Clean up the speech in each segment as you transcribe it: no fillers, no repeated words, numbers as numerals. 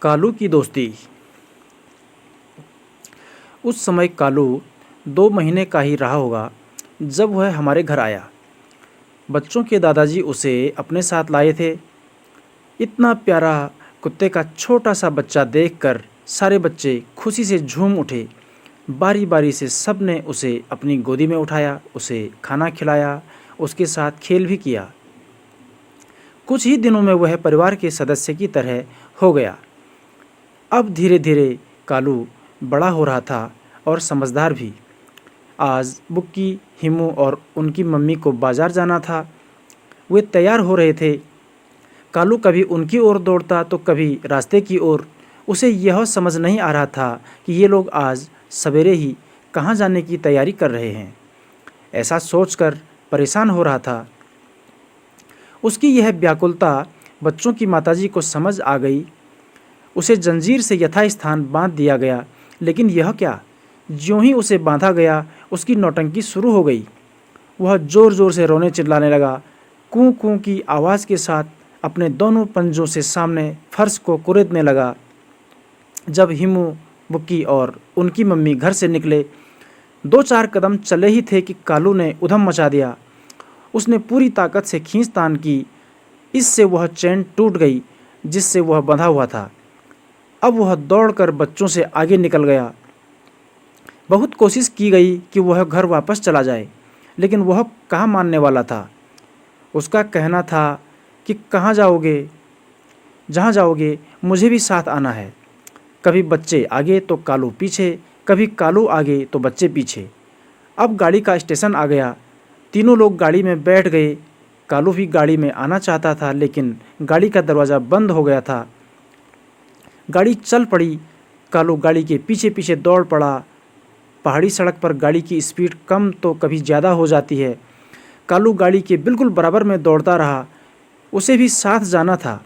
कालू की दोस्ती। उस समय कालू 2 महीने का ही रहा होगा जब वह हमारे घर आया। बच्चों के दादाजी उसे अपने साथ लाए थे। इतना प्यारा कुत्ते का छोटा सा बच्चा देखकर सारे बच्चे खुशी से झूम उठे। बारी बारी से सब ने उसे अपनी गोदी में उठाया, उसे खाना खिलाया, उसके साथ खेल भी किया। कुछ ही दिनों में वह परिवार के सदस्य की तरह हो गया। अब धीरे धीरे कालू बड़ा हो रहा था और समझदार भी। आज बुक्की, हिमू और उनकी मम्मी को बाजार जाना था। वे तैयार हो रहे थे। कालू कभी उनकी ओर दौड़ता तो कभी रास्ते की ओर। उसे यह समझ नहीं आ रहा था कि ये लोग आज सवेरे ही कहाँ जाने की तैयारी कर रहे हैं। ऐसा सोचकर परेशान हो रहा था। उसकी यह व्याकुलता बच्चों की माताजी को समझ आ गई। उसे जंजीर से यथास्थान बांध दिया गया, लेकिन यह क्या, ज्यों ही उसे बांधा गया उसकी नौटंकी शुरू हो गई। वह ज़ोर ज़ोर से रोने चिल्लाने लगा। कूं कूं की आवाज़ के साथ अपने दोनों पंजों से सामने फर्श को कुरेदने लगा। जब हिमू, बुक्की और उनकी मम्मी घर से निकले, 2-4 कदम चले ही थे कि कालू ने उधम मचा दिया। उसने पूरी ताकत से खींचतान की। इससे वह चैन टूट गई जिससे वह बंधा हुआ था। अब वह दौड़कर बच्चों से आगे निकल गया। बहुत कोशिश की गई कि वह घर वापस चला जाए, लेकिन वह कहाँ मानने वाला था। उसका कहना था कि कहाँ जाओगे, जहाँ जाओगे मुझे भी साथ आना है। कभी बच्चे आगे तो कालू पीछे, कभी कालू आगे तो बच्चे पीछे। अब गाड़ी का स्टेशन आ गया। तीनों लोग गाड़ी में बैठ गए। कालू भी गाड़ी में आना चाहता था, लेकिन गाड़ी का दरवाज़ा बंद हो गया था। गाड़ी चल पड़ी। कालू गाड़ी के पीछे पीछे दौड़ पड़ा। पहाड़ी सड़क पर गाड़ी की स्पीड कम तो कभी ज़्यादा हो जाती है। कालू गाड़ी के बिल्कुल बराबर में दौड़ता रहा। उसे भी साथ जाना था।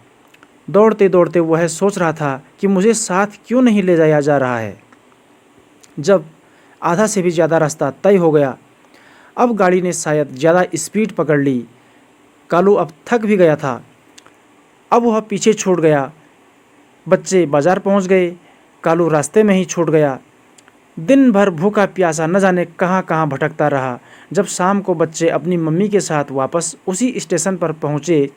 दौड़ते दौड़ते वह सोच रहा था कि मुझे साथ क्यों नहीं ले जाया जा रहा है। जब आधा से भी ज़्यादा रास्ता तय हो गया, अब गाड़ी ने शायद ज़्यादा स्पीड पकड़ ली। कालू अब थक भी गया था। अब वह पीछे छूट गया। बच्चे बाजार पहुंच गए। कालू रास्ते में ही छूट गया। दिन भर भूखा प्यासा न जाने कहाँ कहाँ भटकता रहा। जब शाम को बच्चे अपनी मम्मी के साथ वापस उसी स्टेशन पर पहुँचे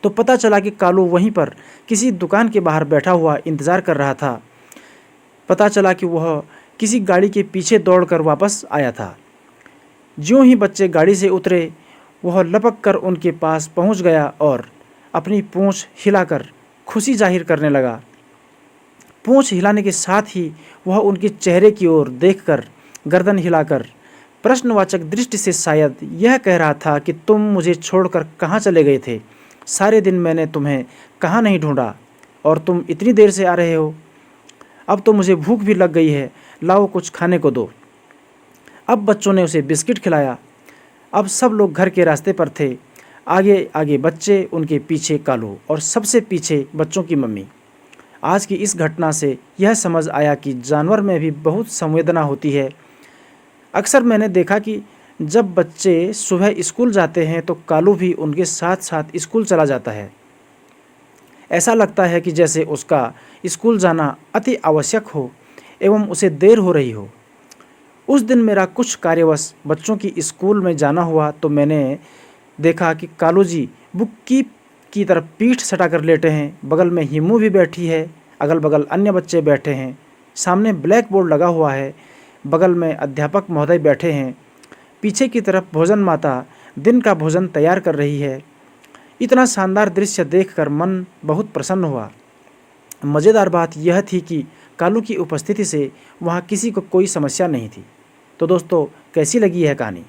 तो पता चला कि कालू वहीं पर किसी दुकान के बाहर बैठा हुआ इंतज़ार कर रहा था। पता चला कि वह किसी गाड़ी के पीछे दौड़कर वापस आया था। ज्यों ही बच्चे गाड़ी से उतरे, वह लपक कर उनके पास पहुंच गया और अपनी पूंछ हिलाकर खुशी जाहिर करने लगा। पूंछ हिलाने के साथ ही वह उनके चेहरे की ओर देखकर गर्दन हिलाकर प्रश्नवाचक दृष्टि से शायद यह कह रहा था कि तुम मुझे छोड़कर कहाँ चले गए थे। सारे दिन मैंने तुम्हें कहाँ नहीं ढूंढा और तुम इतनी देर से आ रहे हो। अब तो मुझे भूख भी लग गई है, लाओ कुछ खाने को दो। अब बच्चों ने उसे बिस्किट खिलाया। अब सब लोग घर के रास्ते पर थे। आगे आगे बच्चे, उनके पीछे कालू और सबसे पीछे बच्चों की मम्मी। आज की इस घटना से यह समझ आया कि जानवर में भी बहुत संवेदना होती है। अक्सर मैंने देखा कि जब बच्चे सुबह स्कूल जाते हैं तो कालू भी उनके साथ साथ स्कूल चला जाता है। ऐसा लगता है कि जैसे उसका स्कूल जाना अति आवश्यक हो एवं उसे देर हो रही हो। उस दिन मेरा कुछ कार्यवश बच्चों की स्कूल में जाना हुआ तो मैंने देखा कि कालू जी बुक्की की तरफ पीठ सटाकर लेटे हैं। बगल में हिमू भी बैठी है, अगल बगल अन्य बच्चे बैठे हैं। सामने ब्लैक बोर्ड लगा हुआ है, बगल में अध्यापक महोदय बैठे हैं। पीछे की तरफ भोजन माता दिन का भोजन तैयार कर रही है। इतना शानदार दृश्य देखकर मन बहुत प्रसन्न हुआ। मज़ेदार बात यह थी कि कालू की उपस्थिति से वहाँ किसी को कोई समस्या नहीं थी। तो दोस्तों, कैसी लगी यह कहानी?